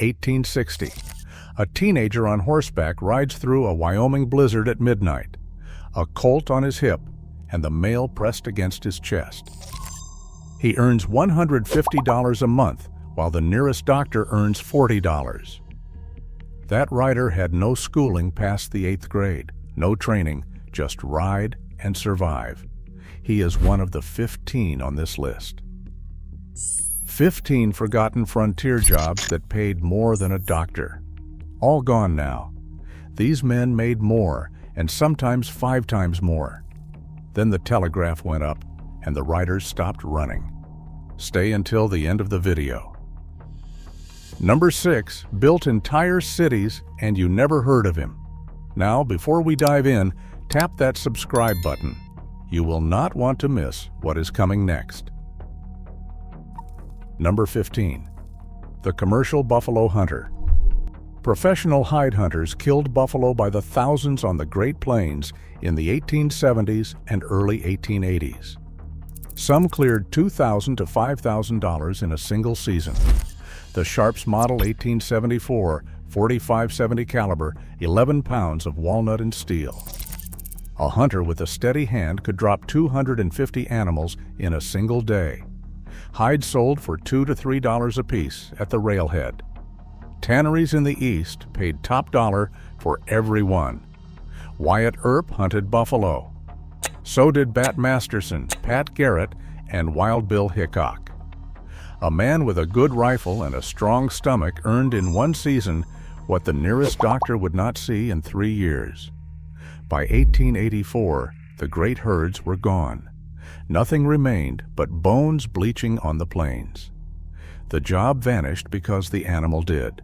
1860. A teenager on horseback rides through a Wyoming blizzard at midnight, a Colt on his hip and the mail pressed against his chest. He earns $150 a month, while the nearest doctor earns $40. That rider had no schooling past the 8th grade, no training, just ride and survive. He is one of the 15 on this list. 15 forgotten frontier jobs that paid more than a doctor. All gone now. These men made more, and sometimes 5 times more. Then the telegraph went up, and the riders stopped running. Stay until the end of the video. Number 6, built entire cities, and you never heard of him. Now, before we dive in, tap that subscribe button. You will not want to miss what is coming next. Number 15. The commercial buffalo hunter. Professional hide hunters killed buffalo by the thousands on the Great Plains in the 1870s and early 1880s. Some cleared $2,000 to $5,000 in a single season. The Sharps Model 1874 .45-70 caliber, 11 pounds of walnut and steel. A hunter with a steady hand could drop 250 animals in a single day. Hides sold for $2 to $3 apiece at the railhead. Tanneries in the East paid top dollar for every one. Wyatt Earp hunted buffalo. So did Bat Masterson, Pat Garrett, and Wild Bill Hickok. A man with a good rifle and a strong stomach earned in one season what the nearest doctor would not see in 3 years. By 1884, the great herds were gone. Nothing remained but bones bleaching on the plains. The job vanished because the animal did.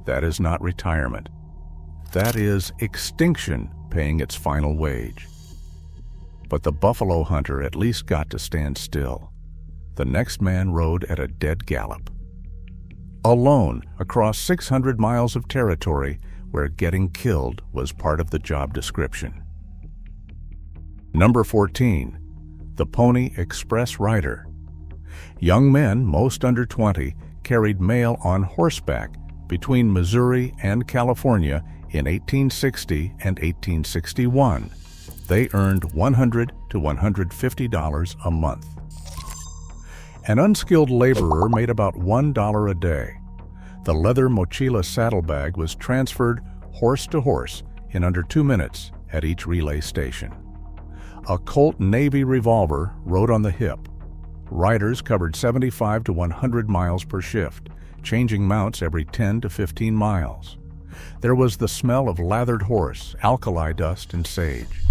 That is not retirement. That is extinction paying its final wage. But the buffalo hunter at least got to stand still. The next man rode at a dead gallop. Alone across 600 miles of territory where getting killed was part of the job description. Number 14. The Pony Express Rider. Young men, most under 20, carried mail on horseback between Missouri and California in 1860 and 1861. They earned $100 to $150 a month. An unskilled laborer made about $1 a day. The leather mochila saddlebag was transferred horse to horse in under 2 minutes at each relay station. A Colt Navy revolver rode on the hip. Riders covered 75 to 100 miles per shift, changing mounts every 10 to 15 miles. There was the smell of lathered horse, alkali dust, and sage.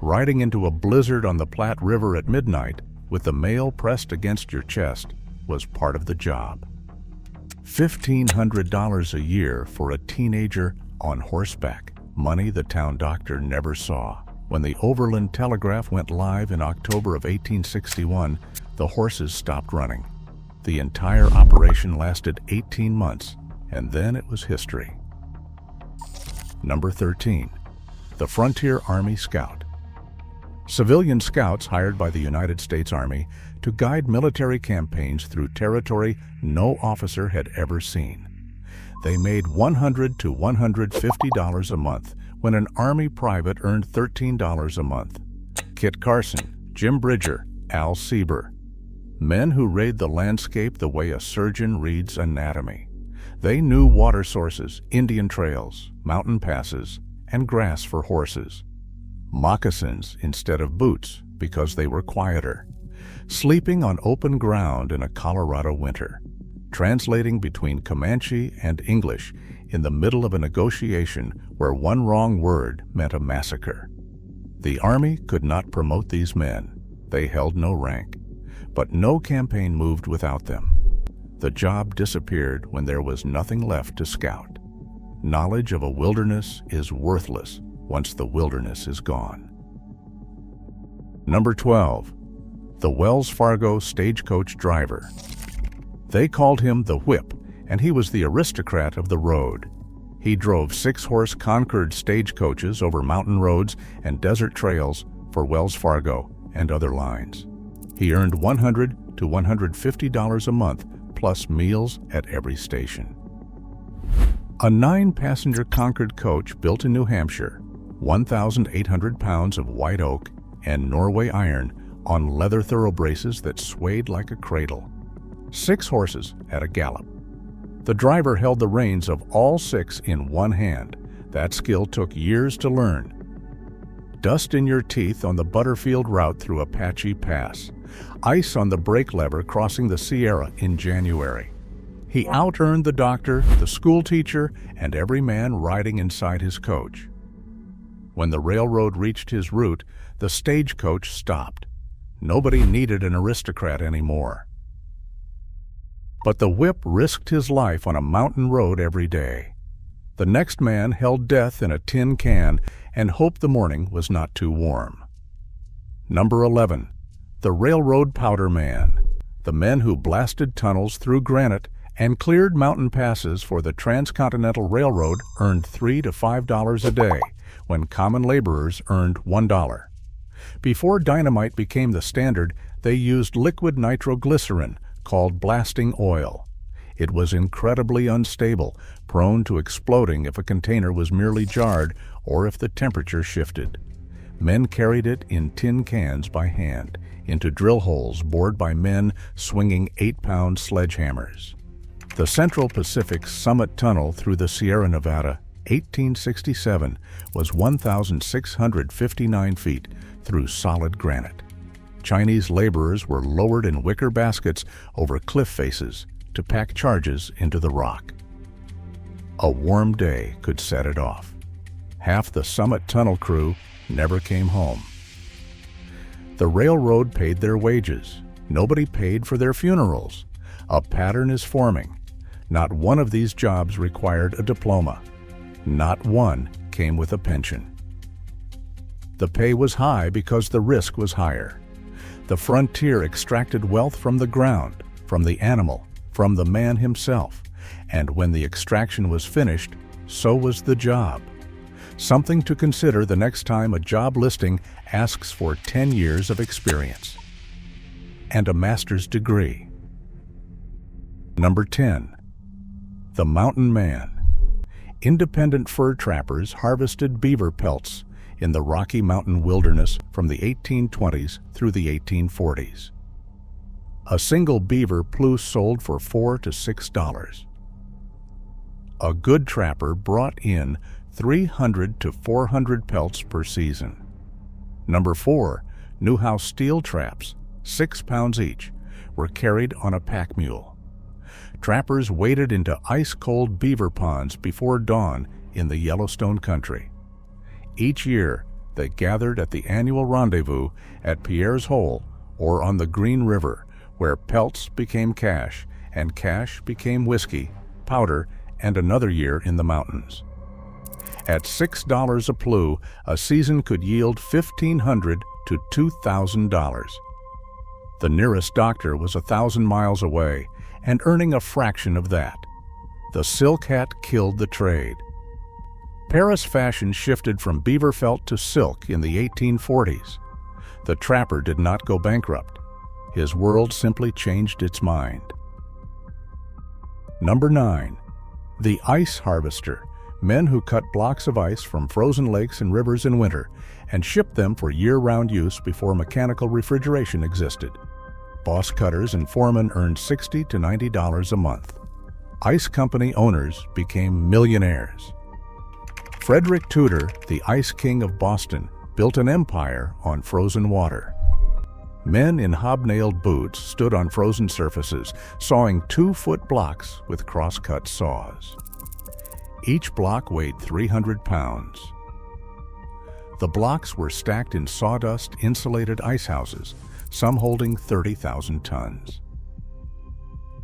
Riding into a blizzard on the Platte River at midnight with the mail pressed against your chest was part of the job. $1,500 a year for a teenager on horseback, money the town doctor never saw. When the Overland Telegraph went live in October of 1861, the horses stopped running. The entire operation lasted 18 months, and then it was history. Number 13. The Frontier Army Scout. Civilian scouts hired by the United States Army to guide military campaigns through territory no officer had ever seen. They made $100 to $150 a month when an Army private earned $13 a month. Kit Carson, Jim Bridger, Al Sieber. Men who read the landscape the way a surgeon reads anatomy. They knew water sources, Indian trails, mountain passes, and grass for horses. Moccasins instead of boots because they were quieter. Sleeping on open ground in a Colorado winter. Translating between Comanche and English in the middle of a negotiation where one wrong word meant a massacre. The Army could not promote these men. They held no rank. But no campaign moved without them. The job disappeared when there was nothing left to scout. Knowledge of a wilderness is worthless once the wilderness is gone. Number 12. The Wells Fargo stagecoach driver. They called him the Whip, and he was the aristocrat of the road. He drove 6-horse Concord stagecoaches over mountain roads and desert trails for Wells Fargo and other lines. He earned $100 to $150 a month, plus meals at every station. A 9-passenger Concord coach built in New Hampshire, 1,800 pounds of white oak and Norway iron on leather thoroughbraces that swayed like a cradle. 6 horses at a gallop. The driver held the reins of all 6 in one hand. That skill took years to learn. Dust in your teeth on the Butterfield route through Apache Pass. Ice on the brake lever crossing the Sierra in January. He out-earned the doctor, the school teacher, and every man riding inside his coach. When the railroad reached his route, the stagecoach stopped. Nobody needed an aristocrat anymore. But the whip risked his life on a mountain road every day. The next man held death in a tin can and hoped the morning was not too warm. Number 11. The Railroad Powder Man. The men who blasted tunnels through granite and cleared mountain passes for the Transcontinental Railroad earned $3 to $5 a day, when common laborers earned $1. Before dynamite became the standard, they used liquid nitroglycerin, called blasting oil. It was incredibly unstable, prone to exploding if a container was merely jarred or if the temperature shifted. Men carried it in tin cans by hand, into drill holes bored by men swinging 8-pound sledgehammers. The Central Pacific Summit Tunnel through the Sierra Nevada, 1867, was 1,659 feet through solid granite. Chinese laborers were lowered in wicker baskets over cliff faces to pack charges into the rock. A warm day could set it off. Half the Summit Tunnel crew never came home. The railroad paid their wages. Nobody paid for their funerals. A pattern is forming. Not one of these jobs required a diploma. Not one came with a pension. The pay was high because the risk was higher. The frontier extracted wealth from the ground, from the animal, from the man himself, and when the extraction was finished, so was the job. Something to consider the next time a job listing asks for 10 years of experience and a master's degree. Number 10. The Mountain Man. Independent fur trappers harvested beaver pelts in the Rocky Mountain wilderness from the 1820s through the 1840s. A single beaver plume sold for $4 to $6. A good trapper brought in 300 to 400 pelts per season. Number 4, Newhouse steel traps, 6 pounds each, were carried on a pack mule. Trappers waded into ice-cold beaver ponds before dawn in the Yellowstone country. Each year, they gathered at the annual rendezvous at Pierre's Hole or on the Green River, where pelts became cash and cash became whiskey, powder, and another year in the mountains. At $6 a plume, a season could yield $1,500 to $2,000. The nearest doctor was 1,000 miles away and earning a fraction of that. The silk hat killed the trade. Paris fashion shifted from beaver felt to silk in the 1840s. The trapper did not go bankrupt. His world simply changed its mind. Number 9. The Ice Harvester. Men who cut blocks of ice from frozen lakes and rivers in winter and shipped them for year-round use before mechanical refrigeration existed. Boss cutters and foremen earned $60 to $90 a month. Ice company owners became millionaires. Frederick Tudor, the Ice King of Boston, built an empire on frozen water. Men in hobnailed boots stood on frozen surfaces, sawing 2-foot blocks with cross-cut saws. Each block weighed 300 pounds. The blocks were stacked in sawdust-insulated ice houses, some holding 30,000 tons.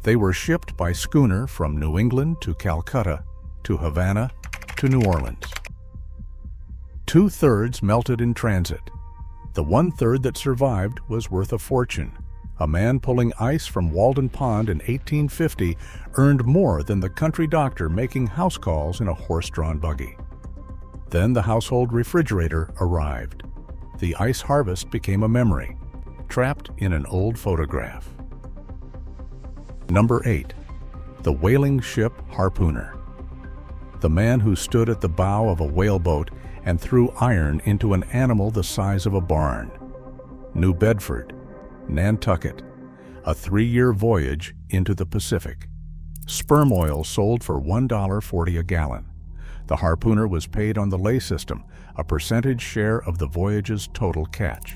They were shipped by schooner from New England to Calcutta, to Havana, to New Orleans. 2/3 melted in transit. The 1/3 that survived was worth a fortune. A man pulling ice from Walden Pond in 1850 earned more than the country doctor making house calls in a horse-drawn buggy. Then the household refrigerator arrived. The ice harvest became a memory, trapped in an old photograph. Number 8. The Whaling Ship Harpooner. The man who stood at the bow of a whaleboat and threw iron into an animal the size of a barn. New Bedford, Nantucket, a 3-year voyage into the Pacific. Sperm oil sold for $1.40 a gallon. The harpooner was paid on the lay system, a percentage share of the voyage's total catch.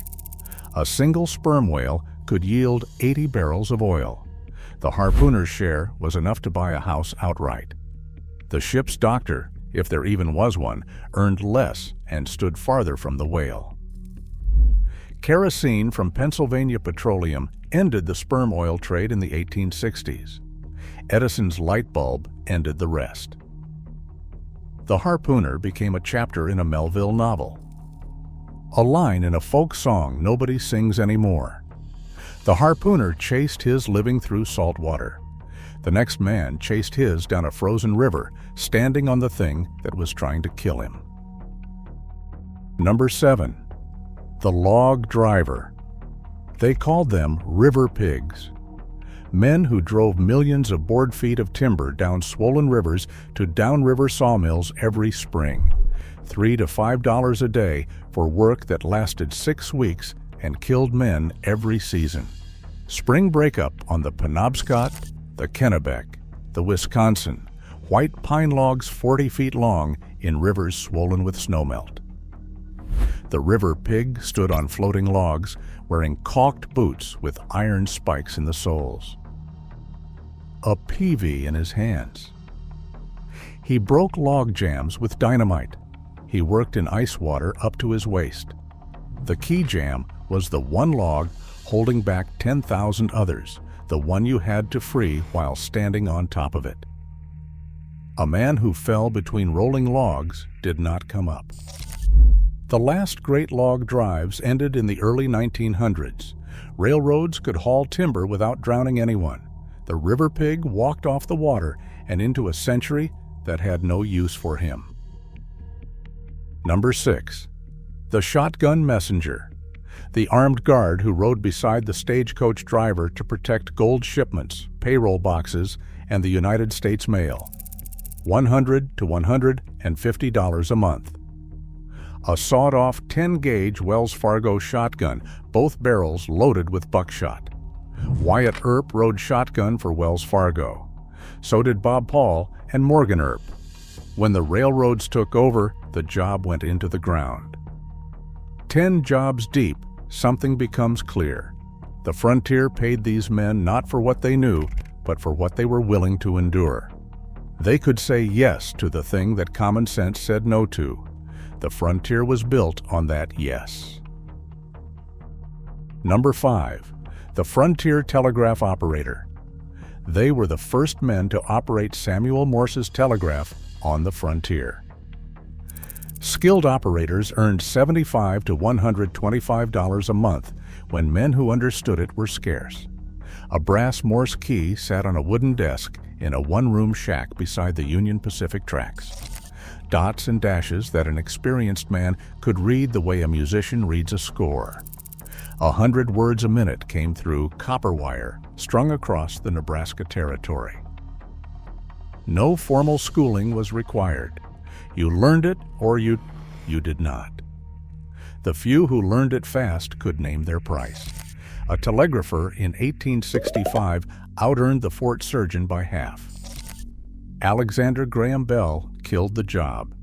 A single sperm whale could yield 80 barrels of oil. The harpooner's share was enough to buy a house outright. The ship's doctor, if there even was one, earned less and stood farther from the whale. Kerosene from Pennsylvania Petroleum ended the sperm oil trade in the 1860s. Edison's light bulb ended the rest. The harpooner became a chapter in a Melville novel. A line in a folk song nobody sings anymore. The harpooner chased his living through salt water. The next man chased his down a frozen river, standing on the thing that was trying to kill him. Number 7. The log driver. They called them river pigs. Men who drove millions of board feet of timber down swollen rivers to downriver sawmills every spring. $3 to $5 a day for work that lasted 6 weeks and killed men every season. Spring breakup on the Penobscot, the Kennebec, the Wisconsin, white pine logs 40 feet long in rivers swollen with snowmelt. The river pig stood on floating logs, wearing caulked boots with iron spikes in the soles. A peavey in his hands. He broke log jams with dynamite. He worked in ice water up to his waist. The key jam was the one log holding back 10,000 others, the one you had to free while standing on top of it. A man who fell between rolling logs did not come up. The last great log drives ended in the early 1900s. Railroads could haul timber without drowning anyone. The river pig walked off the water and into a century that had no use for him. Number 6. The shotgun messenger. The armed guard who rode beside the stagecoach driver to protect gold shipments, payroll boxes, and the United States mail. $100 to $150 a month. A sawed-off 10-gauge Wells Fargo shotgun, both barrels loaded with buckshot. Wyatt Earp rode shotgun for Wells Fargo. So did Bob Paul and Morgan Earp. When the railroads took over, the job went into the ground. 10 jobs deep, something becomes clear. The frontier paid these men not for what they knew, but for what they were willing to endure. They could say yes to the thing that common sense said no to. The frontier was built on that yes. Number 5. The frontier telegraph operator. They were the first men to operate Samuel Morse's telegraph on the frontier. Skilled operators earned $75 to $125 a month when men who understood it were scarce. A brass Morse key sat on a wooden desk in a one-room shack beside the Union Pacific tracks. Dots and dashes that an experienced man could read the way a musician reads a score. 100 words a minute came through copper wire strung across the Nebraska Territory. No formal schooling was required. You learned it or you did not. The few who learned it fast could name their price. A telegrapher in 1865 out-earned the fort surgeon by half. Alexander Graham Bell killed the job.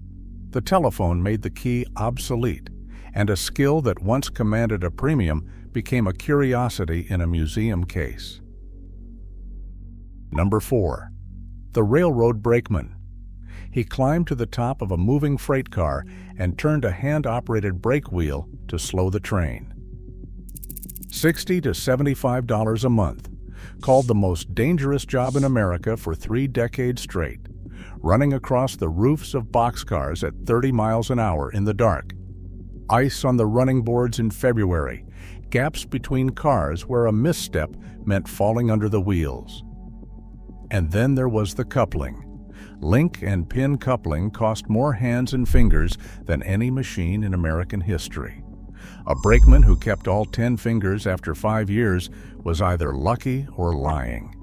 The telephone made the key obsolete, and a skill that once commanded a premium became a curiosity in a museum case. Number 4. The railroad brakeman. He climbed to the top of a moving freight car and turned a hand-operated brake wheel to slow the train. $60 to $75 a month, called the most dangerous job in America for 3 decades straight, running across the roofs of boxcars at 30 miles an hour in the dark. Ice on the running boards in February, gaps between cars where a misstep meant falling under the wheels. And then there was the coupling. Link and pin coupling cost more hands and fingers than any machine in American history. A brakeman who kept all 10 fingers after 5 years was either lucky or lying.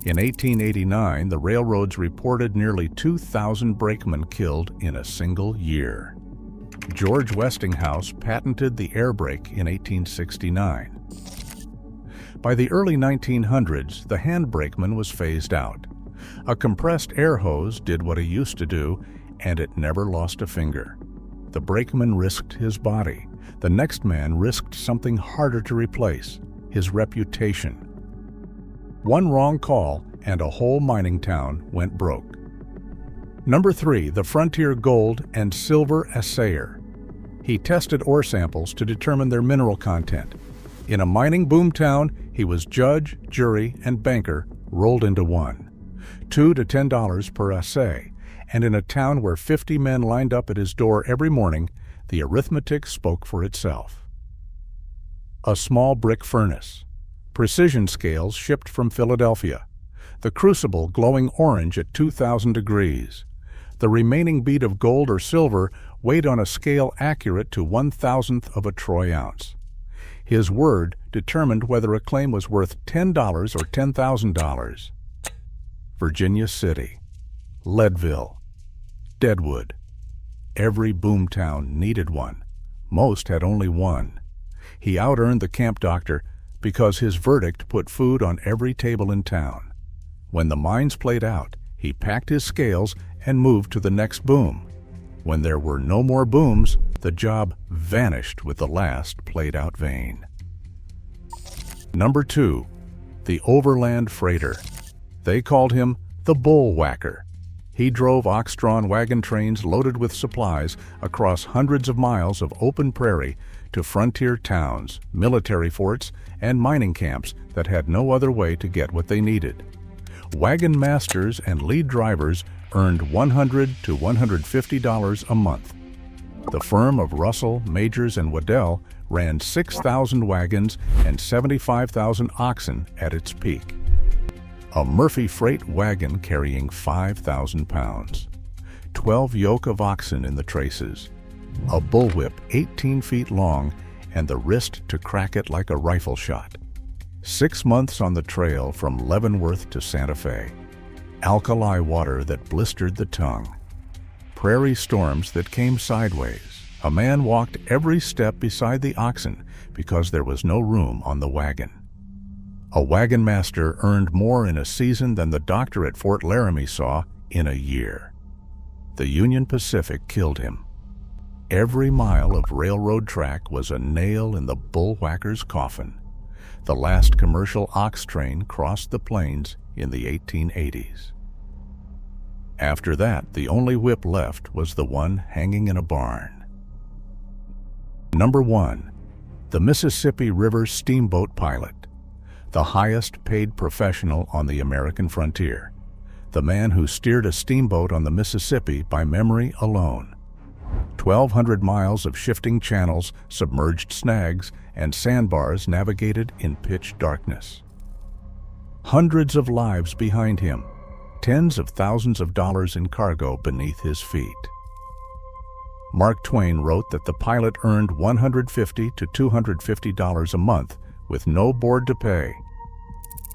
In 1889, the railroads reported nearly 2,000 brakemen killed in a single year. George Westinghouse patented the air brake in 1869. By the early 1900s, the hand brakeman was phased out. A compressed air hose did what it used to do, and it never lost a finger. The brakeman risked his body. The next man risked something harder to replace, his reputation. One wrong call, and a whole mining town went broke. Number 3, the Frontier Gold and Silver Assayer. He tested ore samples to determine their mineral content. In a mining boomtown, he was judge, jury, and banker rolled into one. $2 to $10 per assay, and in a town where 50 men lined up at his door every morning, the arithmetic spoke for itself. A small brick furnace. Precision scales shipped from Philadelphia. The crucible glowing orange at 2,000 degrees. The remaining bead of gold or silver weighed on a scale accurate to 1,000th of a troy ounce. His word determined whether a claim was worth $10 or $10,000. Virginia City, Leadville, Deadwood. Every boomtown needed one. Most had only one. He out-earned the camp doctor because his verdict put food on every table in town. When the mines played out, he packed his scales and moved to the next boom. When there were no more booms, the job vanished with the last played-out vein. Number 2, the Overland Freighter. They called him the Bullwhacker. He drove ox-drawn wagon trains loaded with supplies across hundreds of miles of open prairie to frontier towns, military forts, and mining camps that had no other way to get what they needed. Wagon masters and lead drivers earned $100 to $150 a month. The firm of Russell, Majors, and Waddell ran 6,000 wagons and 75,000 oxen at its peak. A Murphy freight wagon carrying 5,000 pounds. 12 yoke of oxen in the traces. A bullwhip 18 feet long and the wrist to crack it like a rifle shot. 6 months on the trail from Leavenworth to Santa Fe. Alkali water that blistered the tongue. Prairie storms that came sideways. A man walked every step beside the oxen because there was no room on the wagon. A wagon master earned more in a season than the doctor at Fort Laramie saw in a year. The Union Pacific killed him. Every mile of railroad track was a nail in the bullwhacker's coffin. The last commercial ox train crossed the plains in the 1880s. After that, the only whip left was the one hanging in a barn. Number 1, the Mississippi River steamboat pilot. The highest paid professional on the American frontier. The man who steered a steamboat on the Mississippi by memory alone. 1,200 miles of shifting channels, submerged snags, and sandbars navigated in pitch darkness. Hundreds of lives behind him, tens of thousands of dollars in cargo beneath his feet. Mark Twain wrote that the pilot earned $150 to $250 a month with no board to pay.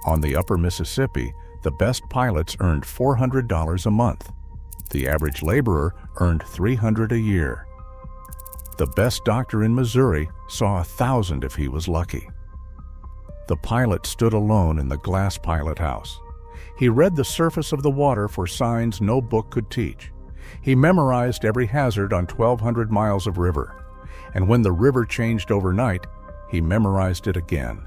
On the upper Mississippi, the best pilots earned $400 a month. The average laborer earned $300 a year. The best doctor in Missouri saw 1,000 if he was lucky. The pilot stood alone in the glass pilot house. He read the surface of the water for signs no book could teach. He memorized every hazard on 1,200 miles of river. And when the river changed overnight, he memorized it again.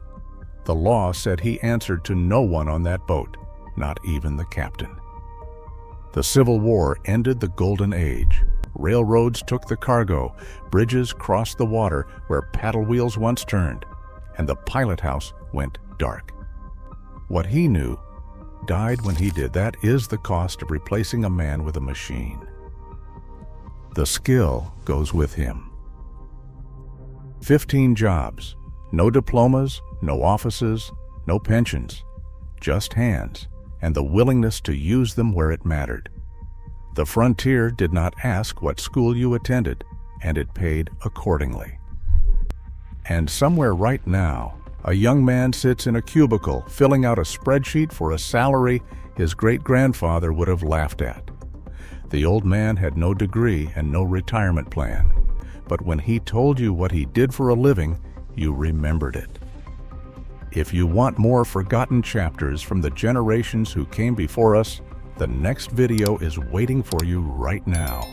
The law said he answered to no one on that boat, not even the captain. The Civil War ended the Golden Age. Railroads took the cargo, bridges crossed the water where paddle wheels once turned, and the pilot house went dark. What he knew died when he did. That is the cost of replacing a man with a machine. The skill goes with him. 15 jobs, no diplomas, no offices, no pensions, just hands, and the willingness to use them where it mattered. The frontier did not ask what school you attended, and it paid accordingly. And somewhere right now, A young man sits in a cubicle filling out a spreadsheet for a salary his great-grandfather would have laughed at. The old man had no degree and no retirement plan, but when he told you what he did for a living, you remembered it. If you want more forgotten chapters from the generations who came before us, the next video is waiting for you right now.